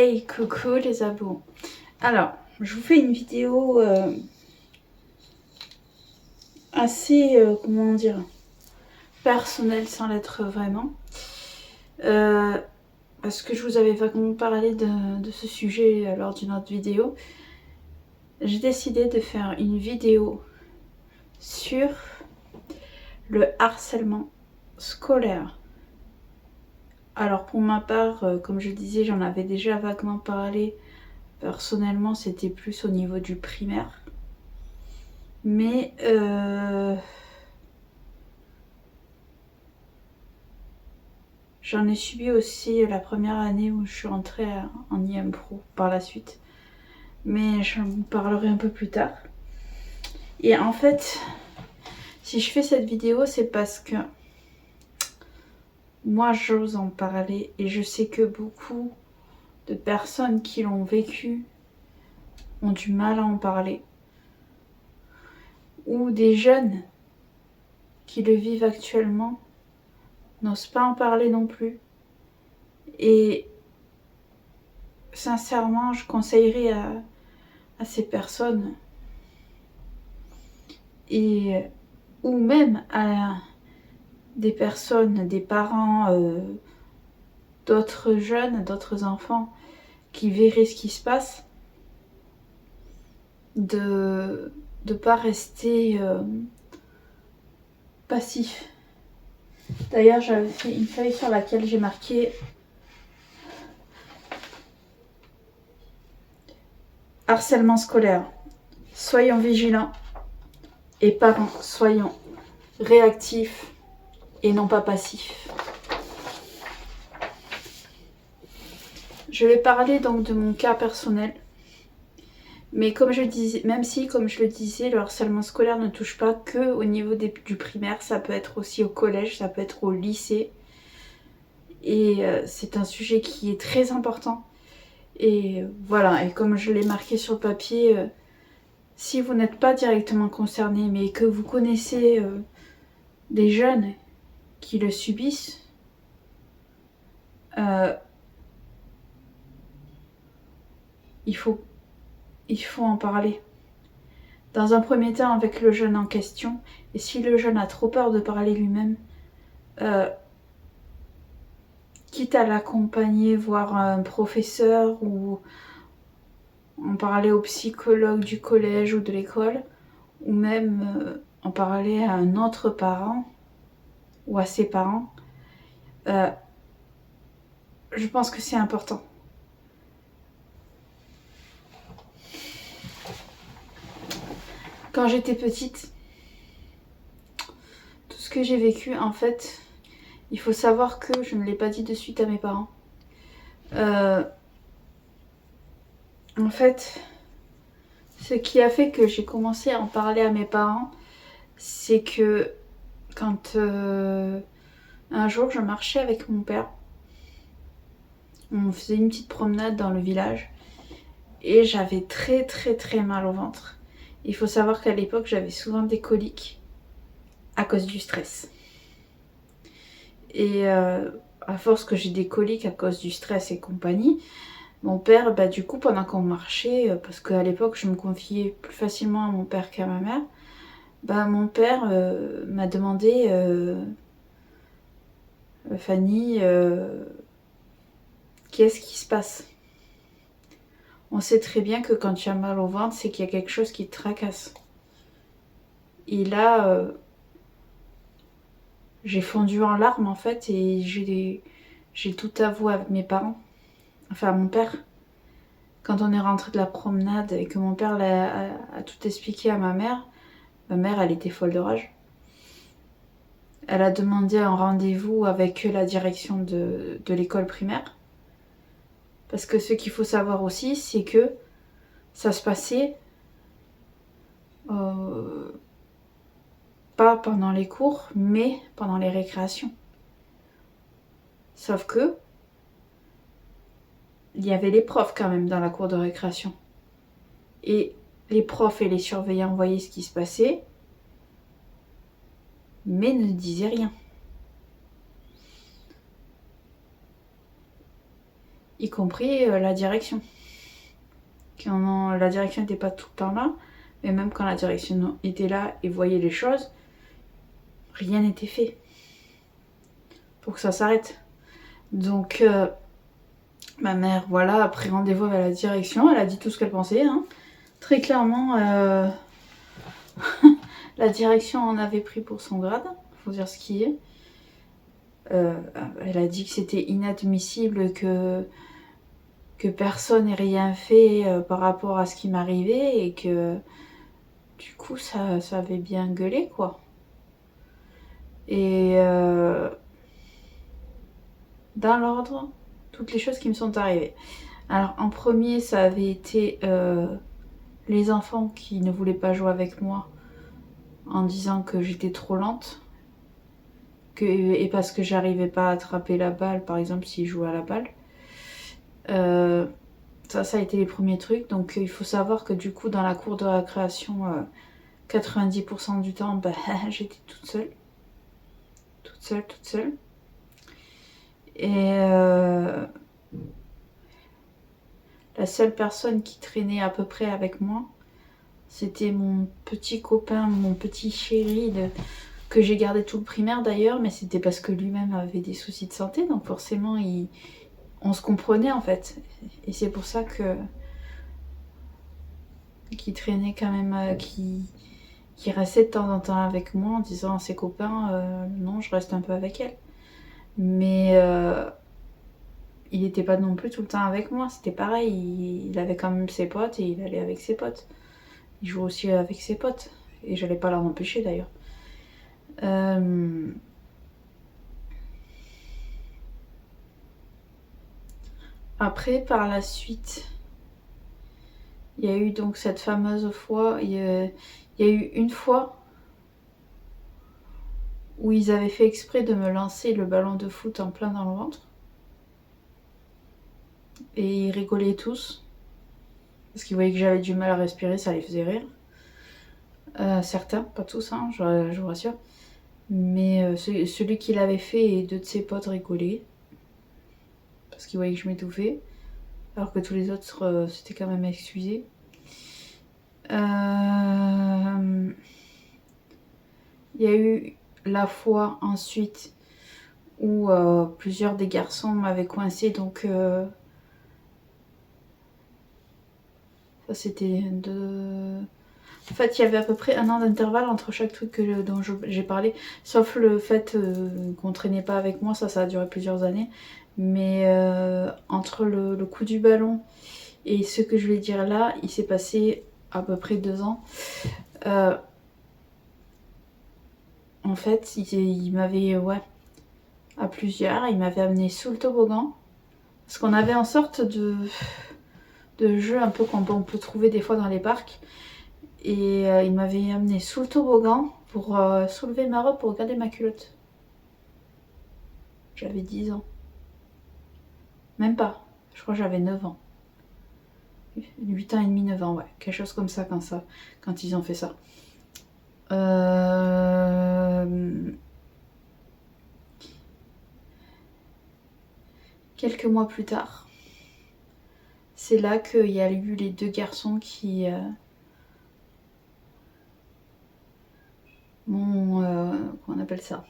Hey, coucou les abos. Alors, je vous fais une vidéo assez, comment dire, personnelle sans l'être vraiment. Parce que je vous avais vaguement parlé de ce sujet lors d'une autre vidéo. J'ai décidé de faire une vidéo sur le harcèlement scolaire. Alors pour ma part, comme je disais, j'en avais déjà vaguement parlé. Personnellement, c'était plus au niveau du primaire. Mais j'en ai subi aussi la première année où je suis rentrée en IM Pro par la suite. Mais j'en vous parlerai un peu plus tard. Et en fait, si je fais cette vidéo, c'est parce que moi j'ose en parler et je sais que beaucoup de personnes qui l'ont vécu ont du mal à en parler. Ou des jeunes qui le vivent actuellement n'osent pas en parler non plus. Et sincèrement, je conseillerais à ces personnes et ou même à des personnes, des parents, d'autres jeunes, d'autres enfants qui verraient ce qui se passe, de ne pas rester passif. D'ailleurs, j'avais fait une feuille sur laquelle j'ai marqué harcèlement scolaire. Soyons vigilants et parents, soyons réactifs et non pas passifs. Je vais parler donc de mon cas personnel. Mais comme je disais, même si, comme je le disais, le harcèlement scolaire ne touche pas que au niveau du primaire, ça peut être aussi au collège, ça peut être au lycée. Et c'est un sujet qui est très important. Et voilà, et comme je l'ai marqué sur le papier, si vous n'êtes pas directement concerné, mais que vous connaissez des jeunes qui le subissent, il faut en parler. Dans un premier temps avec le jeune en question, et si le jeune a trop peur de parler lui-même, quitte à l'accompagner, voir un professeur ou en parler au psychologue du collège ou de l'école, ou même en parler à un autre parent ou à ses parents, je pense que c'est important. Quand j'étais petite, tout ce que j'ai vécu, en fait, il faut savoir que je ne l'ai pas dit de suite à mes parents. En fait, ce qui a fait que j'ai commencé à en parler à mes parents, c'est que quand un jour je marchais avec mon père, on faisait une petite promenade dans le village et j'avais très très très mal au ventre. Il faut savoir qu'à l'époque j'avais souvent des coliques à cause du stress. Et à force que j'ai des coliques à cause du stress et compagnie, mon père, du coup pendant qu'on marchait, parce qu'à l'époque je me confiais plus facilement à mon père qu'à ma mère, mon père m'a demandé Fanny, qu'est-ce qui se passe? On sait très bien que quand tu as mal au ventre, c'est qu'il y a quelque chose qui te tracasse. Et là, j'ai fondu en larmes en fait et j'ai tout avoué à mes parents, enfin à mon père. Quand on est rentré de la promenade et que mon père a tout expliqué à ma mère elle était folle de rage. Elle a demandé un rendez-vous avec la direction de l'école primaire. Parce que ce qu'il faut savoir aussi, c'est que ça se passait pas pendant les cours, mais pendant les récréations. Sauf que il y avait les profs quand même dans la cour de récréation. Et les profs et les surveillants voyaient ce qui se passait, mais ne disaient rien. y compris la direction. Quand la direction n'était pas tout le temps là, mais même quand la direction était là et voyait les choses, rien n'était fait pour que ça s'arrête. Donc ma mère, voilà, a pris rendez-vous avec la direction, elle a dit tout ce qu'elle pensait. Hein. Très clairement, la direction en avait pris pour son grade, faut dire ce qui est. Elle a dit que c'était inadmissible que personne n'ait rien fait par rapport à ce qui m'arrivait et que du coup ça avait bien gueulé quoi. Et dans l'ordre, toutes les choses qui me sont arrivées. Alors en premier ça avait été les enfants qui ne voulaient pas jouer avec moi en disant que j'étais trop lente et parce que j'arrivais pas à attraper la balle par exemple s'ils jouaient à la balle. Ça a été les premiers trucs. Donc il faut savoir que du coup dans la cour de récréation 90% du temps j'étais toute seule. Toute seule. Et la seule personne qui traînait à peu près avec moi, c'était mon petit copain, mon petit chéri que j'ai gardé tout le primaire d'ailleurs, mais c'était parce que lui-même avait des soucis de santé, donc forcément on se comprenait en fait. Et c'est pour ça qu'il traînait quand même, qui restait de temps en temps avec moi en disant à ses copains non, je reste un peu avec elle. Mais il n'était pas non plus tout le temps avec moi, c'était pareil, il avait quand même ses potes et il allait avec ses potes. Il jouait aussi avec ses potes et j'allais pas l'en empêcher d'ailleurs. Après, par la suite, il y a eu donc cette fameuse fois, il y a eu une fois où ils avaient fait exprès de me lancer le ballon de foot en plein dans le ventre. Et ils rigolaient tous. Parce qu'ils voyaient que j'avais du mal à respirer, ça les faisait rire. Certains, pas tous, hein, je vous rassure. Mais celui qui l'avait fait et deux de ses potes rigolaient. Parce qu'ils voyaient que je m'étouffais. Alors que tous les autres s'étaient quand même excusés. Il y a eu la fois ensuite où plusieurs des garçons m'avaient coincé, donc ça c'était En fait, il y avait à peu près 1 an d'intervalle entre chaque truc dont j'ai parlé, sauf le fait qu'on traînait pas avec moi, ça a duré plusieurs années. Mais entre le coup du ballon et ce que je vais dire là, il s'est passé à peu près 2 ans. En fait, il m'avait, à plusieurs, il m'avait amené sous le toboggan. Parce qu'on avait en sorte de jeu un peu qu'on peut trouver des fois dans les parcs. Et il m'avait amené sous le toboggan pour soulever ma robe pour regarder ma culotte. J'avais 10 ans. Même pas. Je crois que j'avais 9 ans. 8 ans et demi, 9 ans, ouais. Quelque chose comme ça quand ils ont fait ça. Quelques mois plus tard, c'est là qu'il y a eu les 2 garçons qui comment on appelle ça,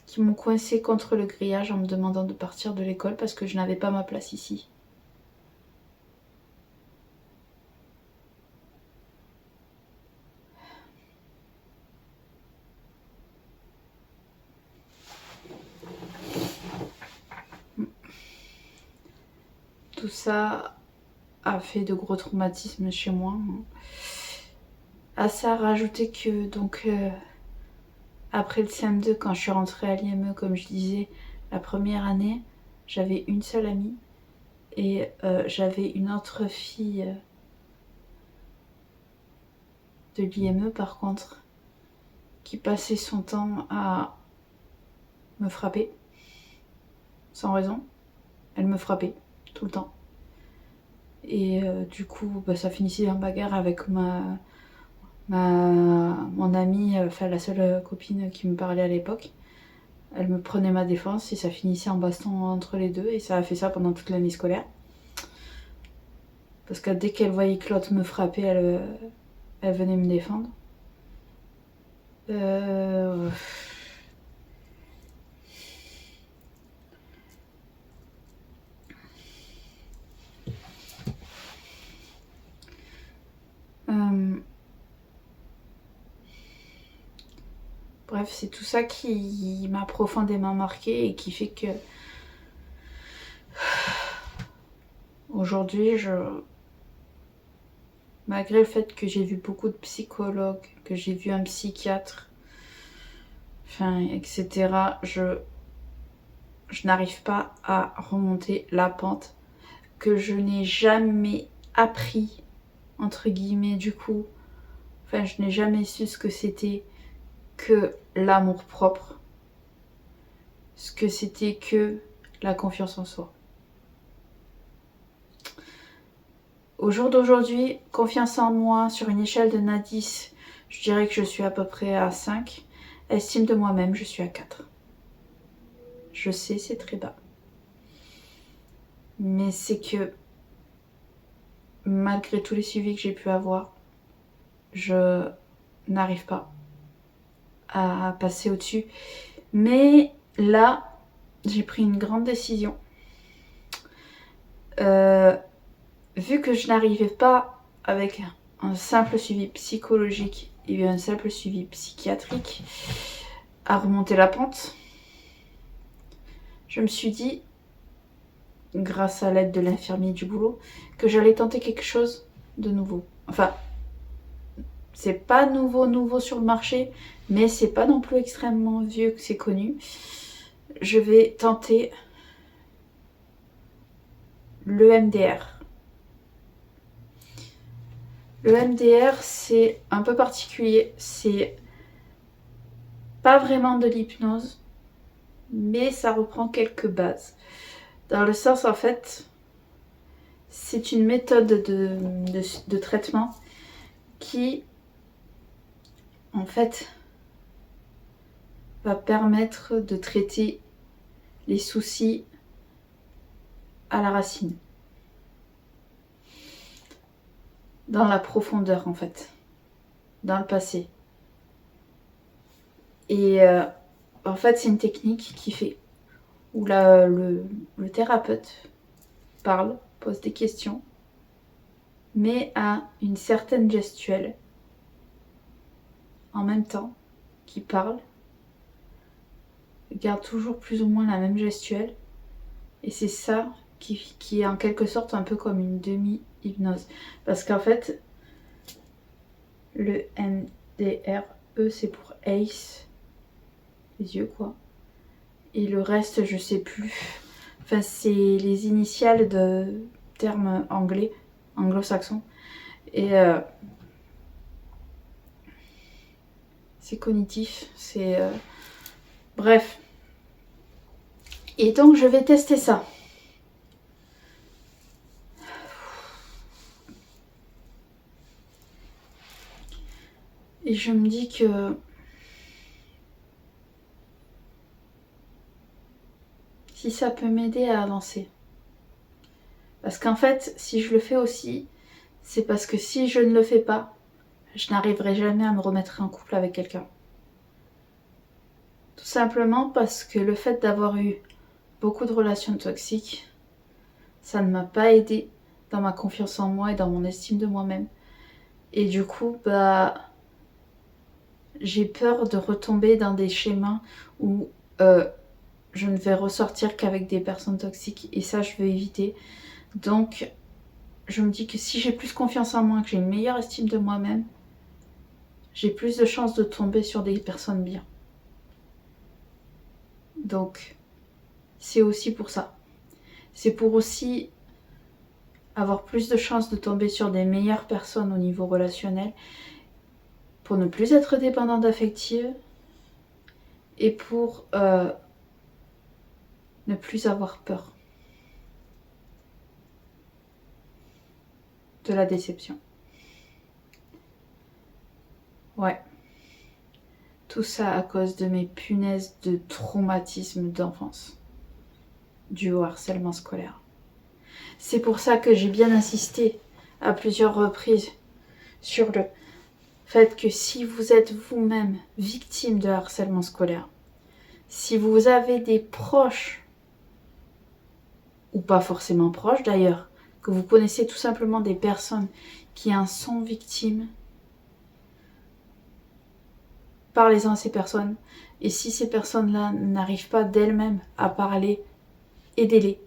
qui m'ont coincé contre le grillage en me demandant de partir de l'école parce que je n'avais pas ma place ici. Tout ça a fait de gros traumatismes chez moi. À ça, rajouter que donc après le CM2, quand je suis rentrée à l'IME, comme je disais, la première année, j'avais une seule amie et j'avais une autre fille de l'IME par contre qui passait son temps à me frapper sans raison. Elle me frappait tout le temps. Et du coup, ça finissait en bagarre avec mon amie, enfin la seule copine qui me parlait à l'époque. Elle me prenait ma défense et ça finissait en baston entre les deux. Et ça a fait ça pendant toute l'année scolaire. Parce que dès qu'elle voyait que l'autre me frappait, elle venait me défendre. Bref, c'est tout ça qui m'a profondément marqué et qui fait que aujourd'hui, malgré le fait que j'ai vu beaucoup de psychologues, que j'ai vu un psychiatre, enfin, etc., je n'arrive pas à remonter la pente, que je n'ai jamais appris, entre guillemets, du coup, enfin, je n'ai jamais su ce que c'était que l'amour propre, ce que c'était que la confiance en soi. Au jour d'aujourd'hui, confiance en moi, sur une échelle de 1 à 10, je dirais que je suis à peu près à 5. Estime de moi-même, je suis à 4. Je sais, c'est très bas. Mais c'est que, malgré tous les suivis que j'ai pu avoir, je n'arrive pas à passer au-dessus. Mais là, j'ai pris une grande décision. Vu que je n'arrivais pas avec un simple suivi psychologique et un simple suivi psychiatrique à remonter la pente, je me suis dit, grâce à l'aide de l'infirmier du boulot, que j'allais tenter quelque chose de nouveau. Enfin, c'est pas nouveau sur le marché, mais c'est pas non plus extrêmement vieux que c'est connu. Je vais tenter l'EMDR. Le MDR, c'est un peu particulier. C'est pas vraiment de l'hypnose, mais ça reprend quelques bases. Dans le sens, en fait, c'est une méthode de traitement qui, en fait, va permettre de traiter les soucis à la racine. Dans la profondeur, en fait. Dans le passé. Et en fait, c'est une technique qui fait où le thérapeute parle, pose des questions, mais a une certaine gestuelle en même temps qu'il parle, garde toujours plus ou moins la même gestuelle, et c'est ça qui est en quelque sorte un peu comme une demi-hypnose. Parce qu'en fait, le MDR, c'est pour Ace, les yeux quoi, et le reste je sais plus. Enfin, c'est les initiales de termes anglais, anglo-saxons. Et c'est cognitif, c'est... Bref. Et donc, je vais tester ça. Et je me dis que... si ça peut m'aider à avancer. Parce qu'en fait, si je le fais aussi, c'est parce que si je ne le fais pas, je n'arriverai jamais à me remettre en couple avec quelqu'un. Tout simplement parce que le fait d'avoir eu beaucoup de relations toxiques, ça ne m'a pas aidé dans ma confiance en moi et dans mon estime de moi-même. Et du coup, j'ai peur de retomber dans des schémas où je ne vais ressortir qu'avec des personnes toxiques. Et ça, je veux éviter. Donc, je me dis que si j'ai plus confiance en moi, que j'ai une meilleure estime de moi-même, j'ai plus de chances de tomber sur des personnes bien. Donc, c'est aussi pour ça. C'est pour aussi avoir plus de chances de tomber sur des meilleures personnes au niveau relationnel, pour ne plus être dépendante affective et pour ne plus avoir peur de la déception. Ouais. Tout ça à cause de mes punaises de traumatisme d'enfance, dû au harcèlement scolaire. C'est pour ça que j'ai bien insisté à plusieurs reprises sur le fait que si vous êtes vous-même victime de harcèlement scolaire, si vous avez des proches, ou pas forcément proches d'ailleurs, que vous connaissez tout simplement des personnes qui en sont victimes, parlez-en à ces personnes. Et si ces personnes-là n'arrivent pas d'elles-mêmes à parler, aidez-les.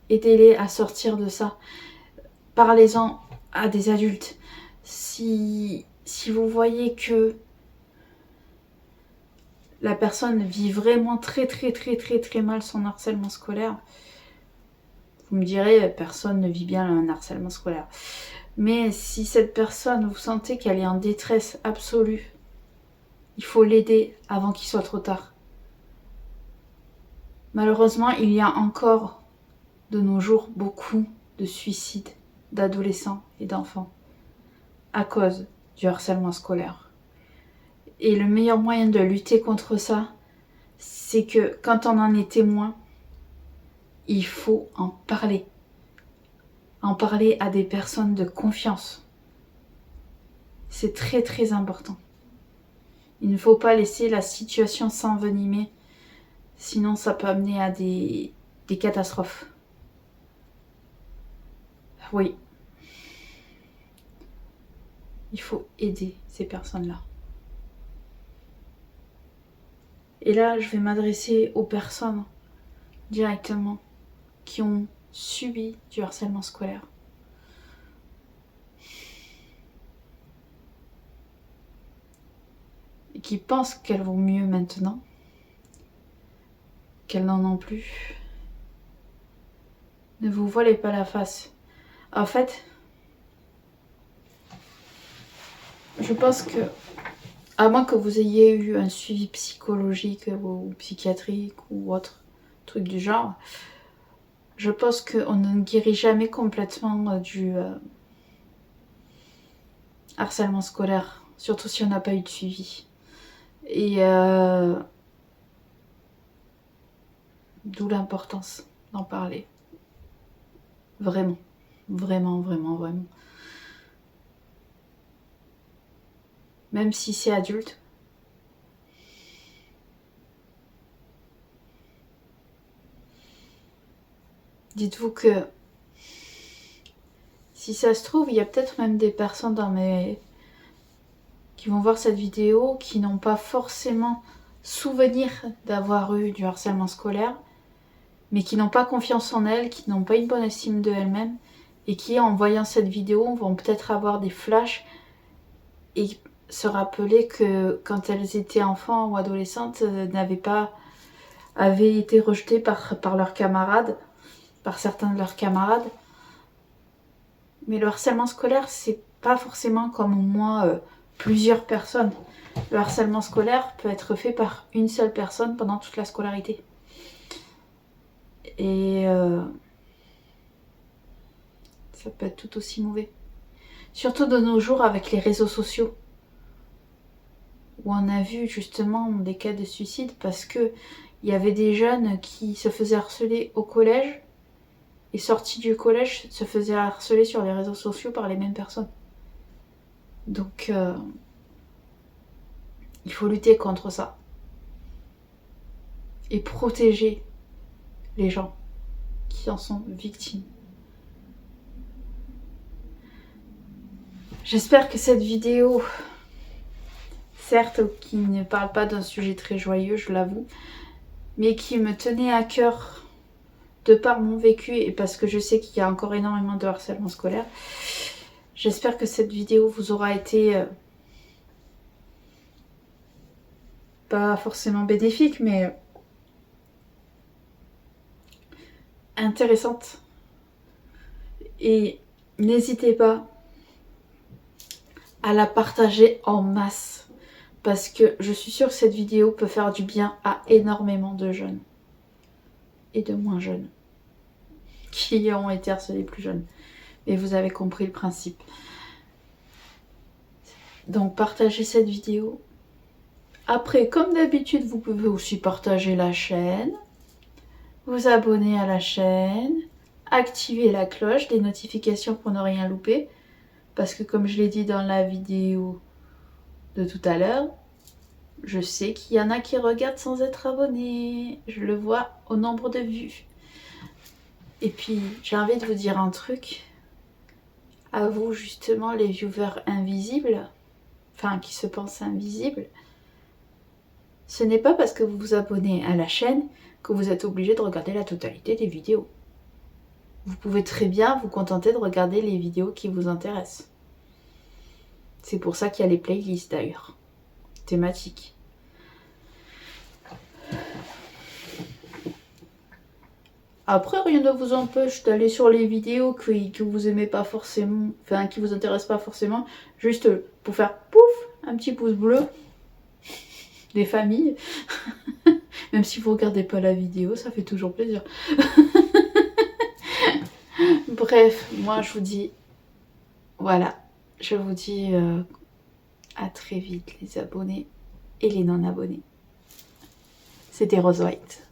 Aidez-les à sortir de ça. Parlez-en à des adultes. Si vous voyez que la personne vit vraiment très mal son harcèlement scolaire, vous me direz, personne ne vit bien un harcèlement scolaire. Mais si cette personne, vous sentez qu'elle est en détresse absolue, il faut l'aider avant qu'il soit trop tard. Malheureusement, il y a encore de nos jours beaucoup de suicides d'adolescents et d'enfants à cause du harcèlement scolaire. Et le meilleur moyen de lutter contre ça, c'est que quand on en est témoin, il faut en parler. En parler à des personnes de confiance. C'est très important. Il ne faut pas laisser la situation s'envenimer, sinon ça peut amener à des catastrophes. Oui. Il faut aider ces personnes-là. Et là, je vais m'adresser aux personnes directement qui ont subi du harcèlement scolaire. Et qui pensent qu'elles vont mieux maintenant, qu'elles n'en ont plus. Ne vous voilez pas la face. En fait, je pense que, à moins que vous ayez eu un suivi psychologique ou psychiatrique ou autre truc du genre, je pense qu'on ne guérit jamais complètement du harcèlement scolaire, surtout si on n'a pas eu de suivi. Et d'où l'importance d'en parler. Vraiment. Même si c'est adulte. Dites-vous que si ça se trouve, il y a peut-être même des personnes qui vont voir cette vidéo qui n'ont pas forcément souvenir d'avoir eu du harcèlement scolaire, mais qui n'ont pas confiance en elles, qui n'ont pas une bonne estime d'elles-mêmes, et qui, en voyant cette vidéo, vont peut-être avoir des flashs et se rappeler que quand elles étaient enfants ou adolescentes, avaient été rejetées par leurs camarades, par certains de leurs camarades. Mais le harcèlement scolaire, c'est pas forcément comme moi, plusieurs personnes. Le harcèlement scolaire peut être fait par une seule personne pendant toute la scolarité. Et ça peut être tout aussi mauvais. Surtout de nos jours avec les réseaux sociaux, où on a vu justement des cas de suicide parce que il y avait des jeunes qui se faisaient harceler au collège et sortis du collège se faisaient harceler sur les réseaux sociaux par les mêmes personnes. Donc il faut lutter contre ça et protéger les gens qui en sont victimes. J'espère que cette vidéo, certes qui ne parle pas d'un sujet très joyeux, je l'avoue, mais qui me tenait à cœur de par mon vécu et parce que je sais qu'il y a encore énormément de harcèlement scolaire, j'espère que cette vidéo vous aura été pas forcément bénéfique, mais intéressante. Et n'hésitez pas à la partager en masse, parce que je suis sûre que cette vidéo peut faire du bien à énormément de jeunes et de moins jeunes qui ont été harcelés plus jeunes. Et vous avez compris le principe. Donc partagez cette vidéo, Après, comme d'habitude, vous pouvez aussi partager la chaîne, vous abonner à la chaîne, activer la cloche des notifications pour ne rien louper. Parce que comme je l'ai dit dans la vidéo de tout à l'heure, je sais qu'il y en a qui regardent sans être abonnés. Je le vois au nombre de vues. Et puis, j'ai envie de vous dire un truc. À vous, justement, les viewers invisibles, enfin, qui se pensent invisibles, ce n'est pas parce que vous vous abonnez à la chaîne que vous êtes obligé de regarder la totalité des vidéos. Vous pouvez très bien vous contenter de regarder les vidéos qui vous intéressent. C'est pour ça qu'il y a les playlists d'ailleurs, thématiques. Après, rien ne vous empêche d'aller sur les vidéos que vous aimez pas forcément, enfin qui vous intéressent pas forcément, juste pour faire pouf, un petit pouce bleu des familles. Même si vous regardez pas la vidéo, ça fait toujours plaisir. Bref, moi je vous dis, voilà, je vous dis à très vite les abonnés et les non abonnés. C'était Rose White.